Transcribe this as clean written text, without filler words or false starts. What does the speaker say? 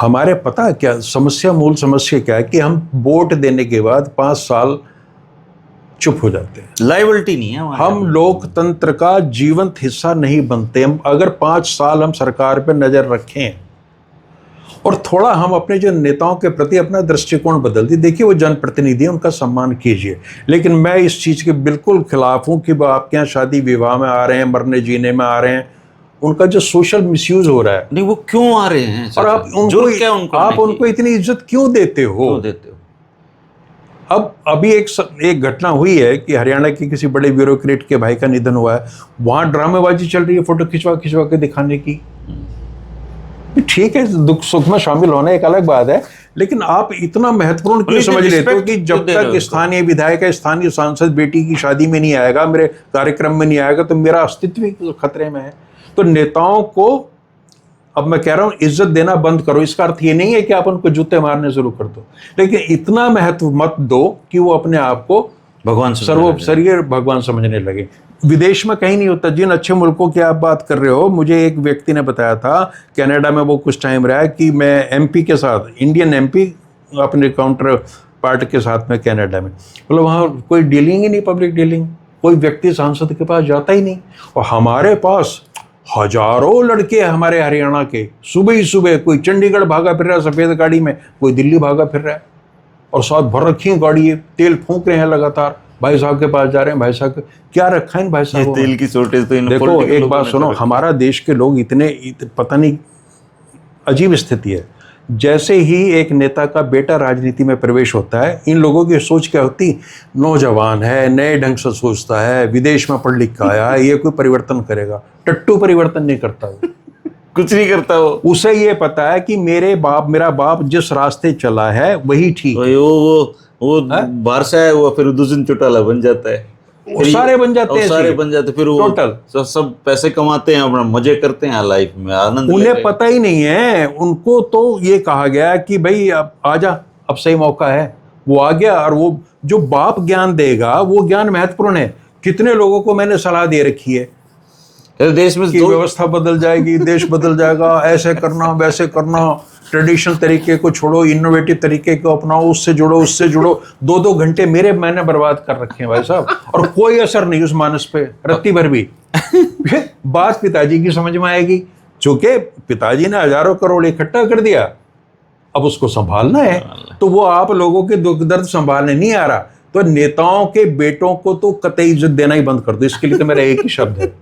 हमारे पता है क्या समस्या, मूल समस्या क्या है कि हम वोट देने के बाद 5 साल चुप हो जाते हैं। लाइबिलिटी नहीं है हमारे हम लोकतंत्र का जीवंत हिस्सा नहीं बनते। हम अगर 5 साल हम सरकार पर नजर रखें और थोड़ा हम अपने जो नेताओं के प्रति अपना दृष्टिकोण बदल दी, देखिए वो जनप्रतिनिधि हैं, उनका सम्मान कीजिए। लेकिन मैं इस चीज़ के बिल्कुल खिलाफ हूँ कि वो आपके यहाँ शादी विवाह में आ रहे हैं, मरने जीने में आ रहे हैं, उनका जो सोशल मिसयूज हो रहा है। नहीं, वो क्यों आ रहे हैं और आप उनको इतनी इज्जत क्यों देते हो? अब अभी एक घटना हुई है कि हरियाणा के किसी बड़े ब्यूरोक्रेट के भाई का निधन हुआ है, वहां ड्रामेबाजी चल रही है फोटो खिंचवा खिंचवा के दिखाने की। ठीक है, दुख सुख में शामिल होना एक अलग बात है, लेकिन आप इतना महत्वपूर्ण क्यों समझ लेते हो कि जब तक स्थानीय विधायक या स्थानीय सांसद बेटी की शादी में नहीं आएगा, मेरे कार्यक्रम में नहीं आएगा, तो मेरा अस्तित्व ही खतरे में है। तो नेताओं को अब मैं कह रहा हूं इज्जत देना बंद करो। इसका अर्थ ये नहीं है कि आप उनको जूते मारने शुरू कर दो, लेकिन इतना महत्व मत दो कि वो अपने आप को भगवान सर्वोपरि भगवान समझने लगे। विदेश में कहीं नहीं होता। जिन अच्छे मुल्कों की आप बात कर रहे हो, मुझे एक व्यक्ति ने बताया था कनाडा में वो कुछ टाइम रहा है कि मैं एमपी के साथ, इंडियन एमपी अपने काउंटर पार्ट के साथ में कनाडा में, मतलब वहाँ कोई डीलिंग ही नहीं, पब्लिक डीलिंग, कोई व्यक्ति सांसद के पास जाता ही नहीं। और हमारे पास हजारों लड़के हमारे हरियाणा के, सुबह ही सुबह कोई चंडीगढ़ भागा फिर रहा है सफेद गाड़ी में, कोई दिल्ली भागा फिर रहा है, और साथ भर रखी है गाड़ी है, तेल फूंक रहे हैं लगातार। भाई साहब के पास जा रहे हैं, भाई साहब क्या रखा है इन भाई साहब? तेल की शॉर्टेज तो देखो एक बात सुनो, हमारा देश के लोग इतने पता नहीं अजीब स्थिति है। जैसे ही एक नेता का बेटा राजनीति में प्रवेश होता है, इन लोगों की सोच क्या होती, नौजवान है, नए ढंग से सोचता है, विदेश में पढ़ लिख कर आया है, ये कोई परिवर्तन करेगा। टट्टू परिवर्तन नहीं करता वो कुछ नहीं करता वो। उसे ये पता है कि मेरा बाप जिस रास्ते चला है वही ठीक है। वो बाहर से है, वो फिर दूसरे चौटाला बन जाता है, सारे बन जाते हैं, फिर वो टोटल सब पैसे कमाते हैं, अपना मजे करते हैं लाइफ में, आनंद। उन्हें पता ही नहीं है, उनको तो ये कहा गया कि भाई अब आजा, अब सही मौका है। वो आ गया, और वो जो बाप ज्ञान देगा वो ज्ञान महत्वपूर्ण है। कितने लोगों को मैंने सलाह दे रखी है देश में कि व्यवस्था बदल जाएगी, देश बदल जाएगा, ऐसे करना वैसे करना, ट्रेडिशनल तरीके को छोड़ो, इनोवेटिव तरीके को अपनाओ, उससे जुड़ो। 2-2 घंटे मैंने बर्बाद कर रखे हैं भाई साहब, और कोई असर नहीं उस मानस पे रत्ती भर भी। बात पिताजी की समझ में आएगी, चूंकि पिताजी ने हजारों करोड़ इकट्ठा कर दिया, अब उसको संभालना है, तो वो आप लोगों के दुख दर्द संभालने नहीं आ रहा। तो नेताओं के बेटों को तो कतई इज्जत देना ही बंद कर दो। इसके लिए तो मेरा एक ही शब्द है,